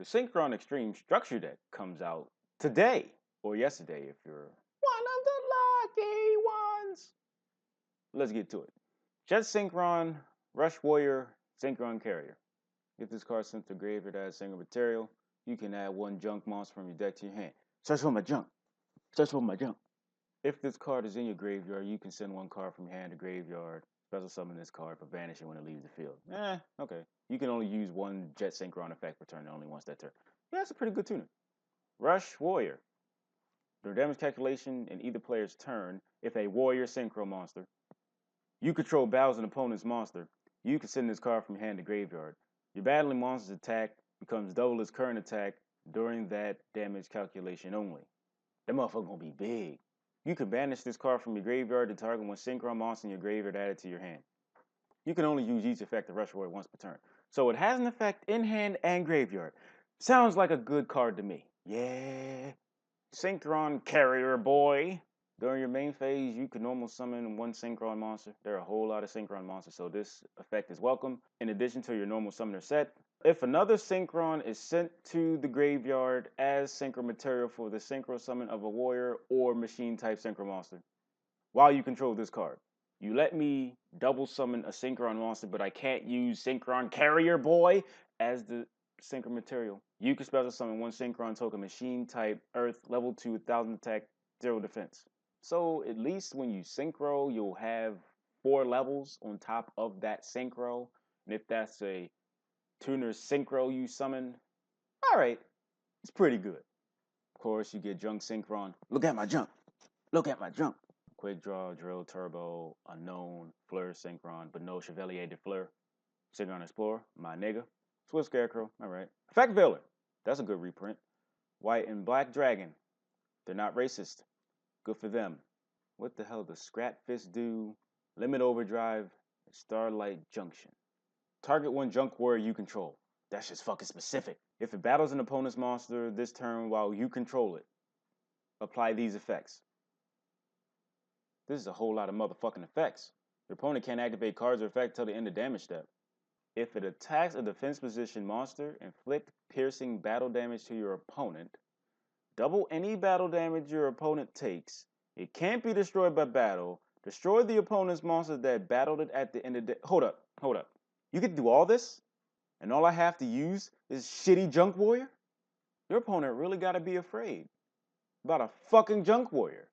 The Synchron Extreme Structure Deck comes out today, or yesterday if you're one of the lucky ones. Let's get to it. Jet Synchron, Rush Warrior, Synchron Carrier. If this card sent to graveyard as single material, you can add one junk monster from your deck to your hand. Search for my junk. Search for my junk. If this card is in your graveyard, you can send one card from your hand to graveyard. Special summon this card for vanishing when it leaves the field. Okay. You can only use one Jet Synchron effect per turn only once that turn. Yeah, that's a pretty good tuner. Rush Warrior. During damage calculation in either player's turn, if a Warrior Synchro monster you control battles an opponent's monster, you can send this card from your hand to graveyard. Your battling monster's attack becomes double its current attack during that damage calculation only. That motherfucker gonna be big. You can banish this card from your graveyard to target one Synchron monster in your graveyard added to your hand. You can only use each effect of Rush Warrior once per turn. So it has an effect in hand and graveyard. Sounds like a good card to me. Yeah. Synchron Carrier boy. During your main phase, you can normal summon one Synchron monster. There are a whole lot of Synchron monsters, so this effect is welcome. In addition to your normal summoner set, if another Synchron is sent to the graveyard as Synchro material for the Synchro summon of a warrior or machine type Synchro monster, while you control this card, you let me double summon a Synchron monster, but I can't use Synchron Carrier boy as the Synchro material. You can special summon one Synchron token machine type Earth level 2 1000 attack 0 defense. So at least when you synchro, you'll have 4 levels on top of that synchro. And if that's a tuner synchro you summon, all right, it's pretty good. Of course, you get junk synchron. Look at my junk. Look at my junk. Quick draw, drill, turbo, unknown, fleur, synchron, but no Chevalier de Fleur. Synchron Explorer, my nigga. Swift Scarecrow, all right. Effect Veiler, that's a good reprint. White and Black Dragon, they're not racist. Good for them. What the hell does Scrap Fist do? Limit Overdrive, Starlight Junction. Target one junk warrior you control. That's just fucking specific. If it battles an opponent's monster this turn while you control it, apply these effects. This is a whole lot of motherfucking effects. Your opponent can't activate cards or effects till the end of damage step. If it attacks a defense position monster, inflict piercing battle damage to your opponent. Double any battle damage your opponent takes. It can't be destroyed by battle. Destroy the opponent's monster that battled it at the end of the... Hold up. You can do all this? And all I have to use is shitty Junk Warrior? Your opponent really gotta be afraid about a fucking Junk Warrior.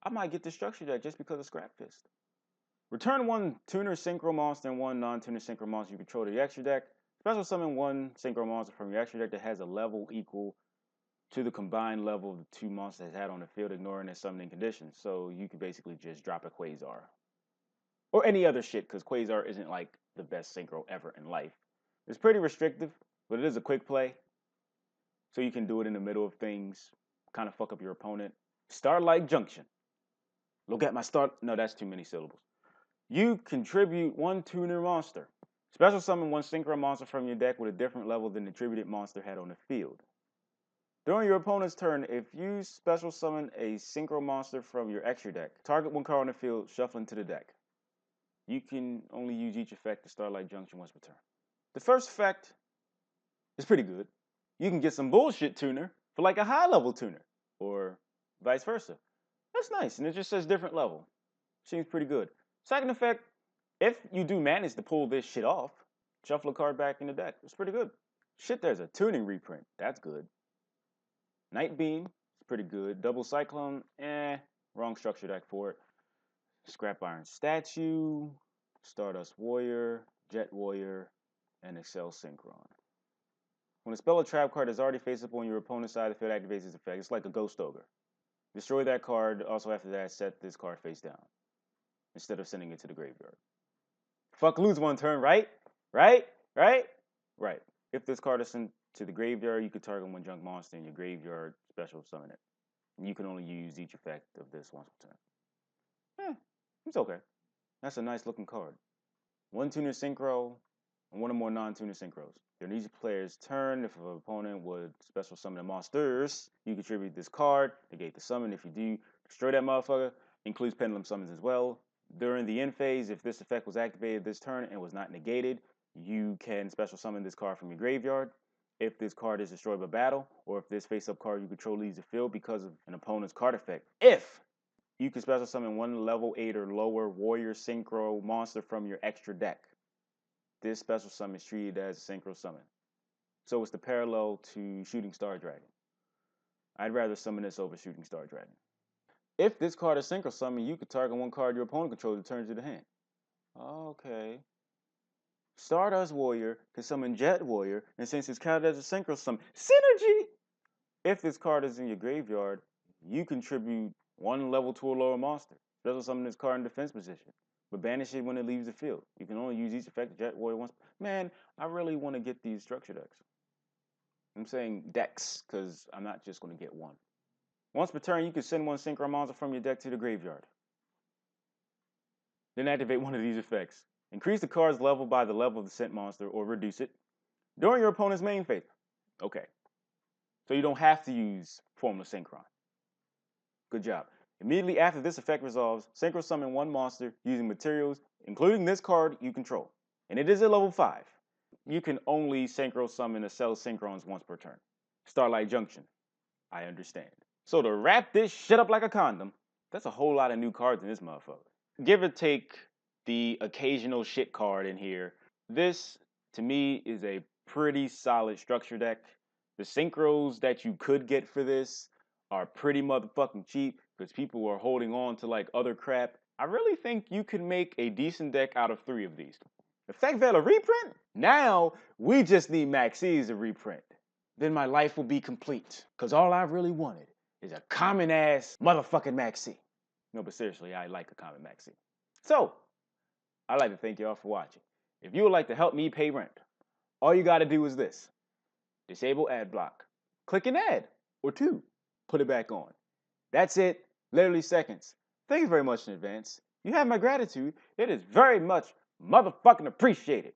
I might get the structure deck just because of Scrap Fist. Return one tuner synchro monster and one non-tuner synchro monster you control to your extra deck. Special summon one synchro monster from your extra deck that has a level equal to the combined level of the two monsters it had on the field, ignoring their summoning conditions. So you could basically just drop a Quasar. Or any other shit, because Quasar isn't like the best synchro ever in life. It's pretty restrictive, but it is a quick play. So you can do it in the middle of things, kind of fuck up your opponent. Starlight Junction. Look at my start. No, that's too many syllables. You contribute one tuner monster. Special summon one synchro monster from your deck with a different level than the attributed monster had on the field. During your opponent's turn, if you special summon a synchro monster from your extra deck, target one card on the field, shuffle into the deck. You can only use each effect to Starlight Junction once per turn. The first effect is pretty good. You can get some bullshit tuner for like a high level tuner, or vice versa. That's nice, and it just says different level. Seems pretty good. Second effect, if you do manage to pull this shit off, shuffle a card back in the deck. It's pretty good. Shit, there's a tuning reprint. That's good. Night Beam, it's pretty good. Double Cyclone, wrong structure deck for it. Scrap Iron Statue, Stardust Warrior, Jet Warrior, and Excel Synchron. When a spell or trap card is already face up on your opponent's side of the field, activates its effect. It's like a Ghost Ogre. Destroy that card. Also, after that, set this card face down instead of sending it to the graveyard. Fuck, lose one turn, right? Right. If this card is sent to the graveyard, you can target one junk monster in your graveyard, special summon it. And you can only use each effect of this once per turn. It's okay. That's a nice looking card. One tuner synchro and one or more non-tuner synchros. During each player's turn, if an opponent would special summon a monsters, you contribute this card, negate the summon. If you do, destroy that motherfucker. Includes pendulum summons as well. During the end phase, if this effect was activated this turn and was not negated, you can special summon this card from your graveyard. if this card is destroyed by battle, or if this face-up card you control leaves the field because of an opponent's card effect. If you can special summon one level 8 or lower warrior synchro monster from your extra deck, this special summon is treated as a synchro summon. So it's the parallel to Shooting Star Dragon. I'd rather summon this over Shooting Star Dragon. If this card is synchro summon, you can target one card your opponent controls and turn to the hand. Okay. Stardust Warrior can summon Jet Warrior, and since it's counted as a synchro summon, synergy! If this card is in your graveyard, you contribute one level 2 or lower monster. Special summon this card in defense position, but banish it when it leaves the field. You can only use each effect Jet Warrior once. Man, I really want to get these structure decks. I'm saying decks, because I'm not just going to get one. Once per turn, you can send one synchro monster from your deck to the graveyard. Then activate one of these effects. Increase the card's level by the level of the sent monster, or reduce it during your opponent's main phase. Okay. So you don't have to use Formula Synchron. Good job. Immediately after this effect resolves, synchro summon one monster using materials, including this card you control. And it is at level 5. You can only synchro summon a cell synchrons once per turn. Starlight Junction. I understand. So to wrap this shit up like a condom, that's a whole lot of new cards in this motherfucker. Give or take the occasional shit card in here, this, to me, is a pretty solid structure deck. The synchros that you could get for this are pretty motherfucking cheap because people are holding on to like other crap. I really think you can make a decent deck out of 3 of these. Effect Veil a reprint? Now we just need Maxi as a reprint. Then my life will be complete. Because all I really wanted is a common ass motherfucking Maxi. No, but seriously, I like a common Maxi. So, I'd like to thank y'all for watching. If you would like to help me pay rent, all you gotta do is this. Disable ad block. Click an ad, or 2. Put it back on. That's it, literally seconds. Thank you very much in advance. You have my gratitude. It is very much motherfucking appreciated.